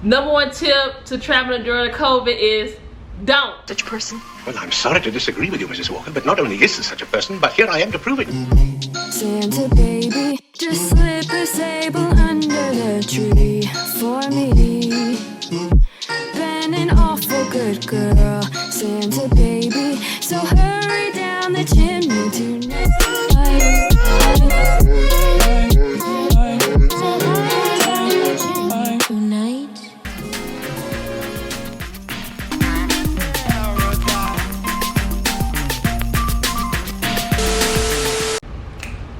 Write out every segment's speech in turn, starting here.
Number one tip to traveling during COVID is don't. Such person? Well, I'm sorry to disagree with you, Mrs. Walker, but not only is there such a person, but here I am to prove it. Santa baby, just slip a sable under the tree for me. Been an awful good girl, Santa baby, so hurry down the chimney tonight.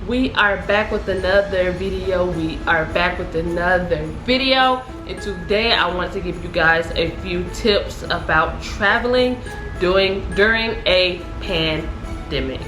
We are back with another video. And today I want to give you guys a few tips about traveling during a pandemic.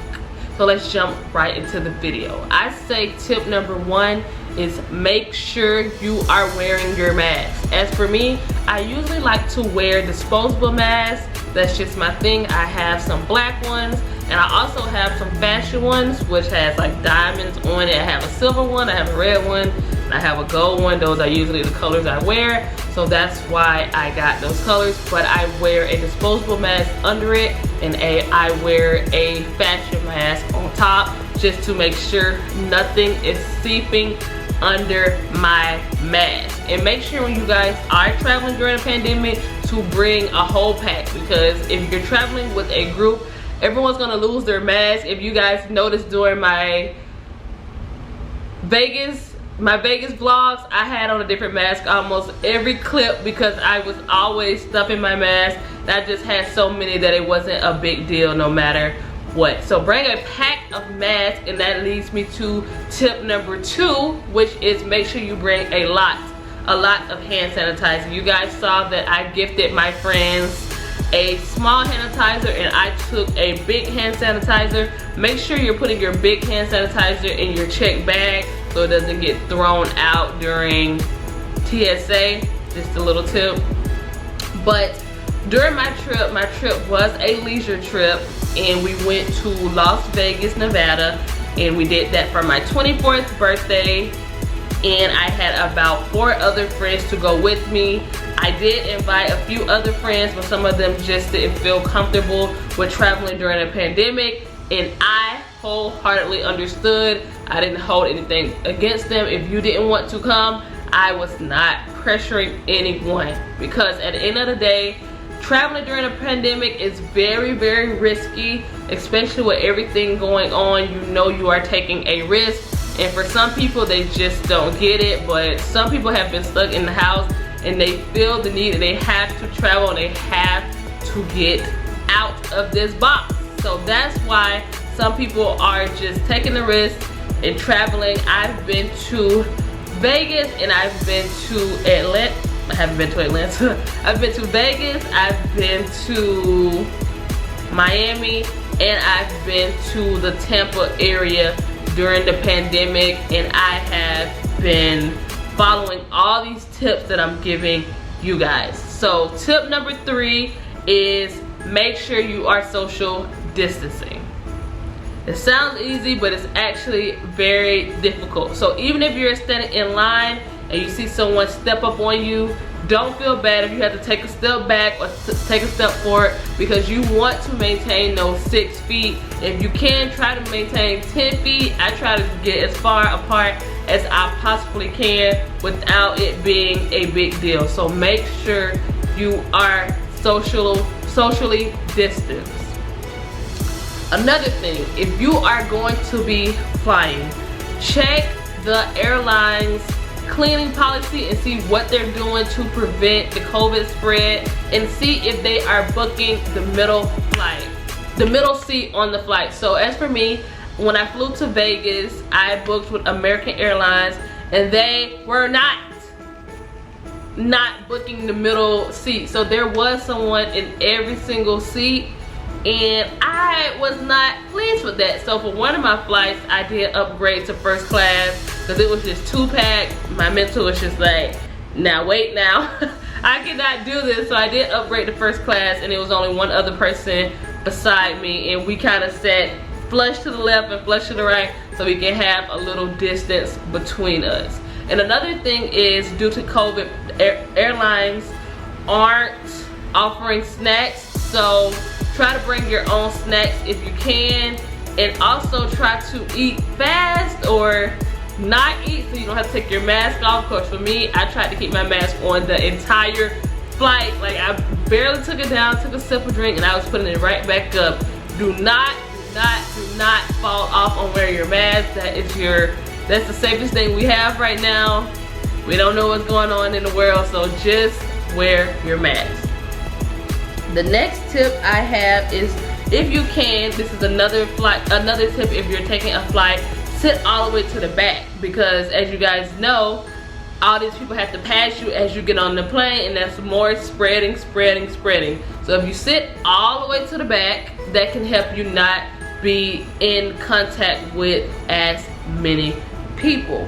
So let's jump right into the video. I say tip number one is make sure you are wearing your mask. As for me, I usually like to wear disposable masks. That's just my thing. I have some black ones and I also have some fashion ones which has like diamonds on it. I have a silver one, I have a red one, and I have a gold one. Those are usually the colors I wear, so that's why I got those colors. But I wear a disposable mask under it and I wear a fashion mask on top just to make sure nothing is seeping under my mask. And make sure when you guys are traveling during a pandemic to bring a whole pack, because if you're traveling with a group, everyone's gonna lose their mask. If you guys noticed during my Vegas vlogs, I had on a different mask almost every clip because I was always stuffing my mask. I just had so many that it wasn't a big deal no matter what. So bring a pack of masks, and that leads me to tip number two, which is make sure you bring a lot of hand sanitizer. You guys saw that I gifted my friends a small hand sanitizer and I took a big hand sanitizer. Make sure you're putting your big hand sanitizer in your check bag so it doesn't get thrown out during TSA. Just a little tip. But during my trip was a leisure trip, and we went to Las Vegas, Nevada, and we did that for my 24th birthday. And I had about 4 other friends to go with me. I did invite a few other friends, but some of them just didn't feel comfortable with traveling during a pandemic, and I wholeheartedly understood. I didn't hold anything against them. If you didn't want to come, I was not pressuring anyone, because at the end of the day, traveling during a pandemic is very, very risky, especially with everything going on. You know you are taking a risk. And for some people, they just don't get it. But some people have been stuck in the house and they feel the need and they have to travel and they have to get out of this box. So that's why some people are just taking the risk and traveling. I've been to Vegas and I've been to Atlanta. I haven't been to Atlanta. I've been to Vegas, I've been to Miami, and I've been to the Tampa area during the pandemic, and I have been following all these tips that I'm giving you guys. So tip number 3 is make sure you are social distancing. It sounds easy, but it's actually very difficult. So even if you're standing in line and you see someone step up on you, don't feel bad if you have to take a step back or take a step forward, because you want to maintain those 6 feet. If you can, try to maintain 10 feet. I try to get as far apart as I possibly can without it being a big deal. So make sure you are socially distanced. Another thing, if you are going to be flying, check the airlines cleaning policy and see what they're doing to prevent the COVID spread, and see if they are booking the middle seat on the flight. So as for me, when I flew to Vegas, I booked with American Airlines, and they were not booking the middle seat. So there was someone in every single seat, and I was not pleased with that. So for one of my flights, I did upgrade to first class because it was just 2-pack. My mental was just like, now wait now. I cannot do this. So I did upgrade to first class, and it was only one other person beside me, and we kind of sat flush to the left and flush to the right so we can have a little distance between us. And another thing is, due to COVID, airlines aren't offering snacks, so try to bring your own snacks if you can, and also try to eat fast or not eat so you don't have to take your mask off. Of course, for me, I tried to keep my mask on the entire flight. Like, I barely took it down, took a sip of drink, and I was putting it right back up. Do not fall off on wearing your mask. That's the safest thing we have right now. We don't know what's going on in the world, so just wear your mask. The next tip I have is, if you can, this is another tip if you're taking a flight, sit all the way to the back, because as you guys know, all these people have to pass you as you get on the plane, and that's more spreading. So if you sit all the way to the back, that can help you not be in contact with as many people.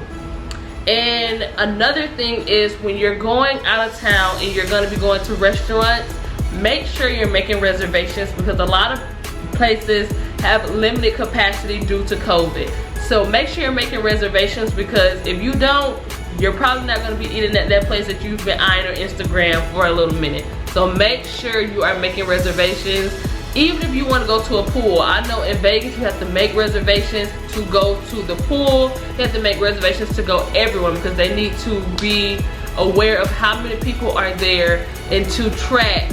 And another thing is, when you're going out of town and you're going to be going to restaurants, make sure you're making reservations, because a lot of places have limited capacity due to COVID. So make sure you're making reservations, because if you don't, you're probably not going to be eating at that place that you've been eyeing on Instagram for a little minute. So make sure you are making reservations. Even if you want to go to a pool, I know in Vegas you have to make reservations to go to the pool. You have to make reservations to go everywhere, because they need to be aware of how many people are there and to track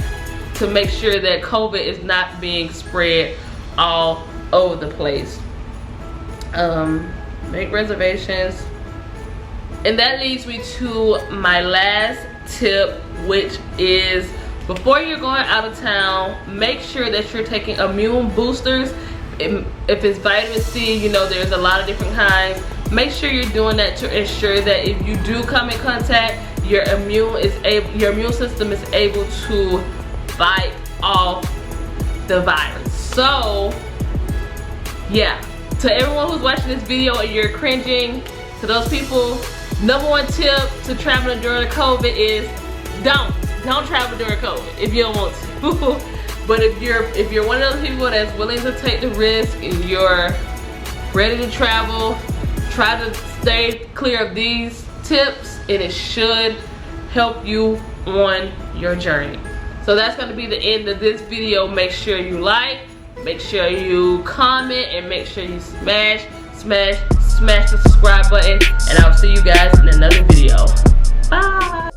to make sure that COVID is not being spread all over the place. Make reservations. And that leads me to my last tip, which is, before you're going out of town, make sure that you're taking immune boosters. If it's vitamin C, you know there's a lot of different kinds. Make sure you're doing that to ensure that if you do come in contact, your immune system is able to fight off the virus. So yeah, to everyone who's watching this video and you're cringing, to those people, #1 tip to traveling during COVID is don't travel during COVID if you don't want to. But if you're one of those people that's willing to take the risk and you're ready to travel, try to stay clear of these tips, and it should help you on your journey. So that's going to be the end of this video. Make sure you like, make sure you comment, and make sure you smash the subscribe button, and I'll see you guys in another video. Bye.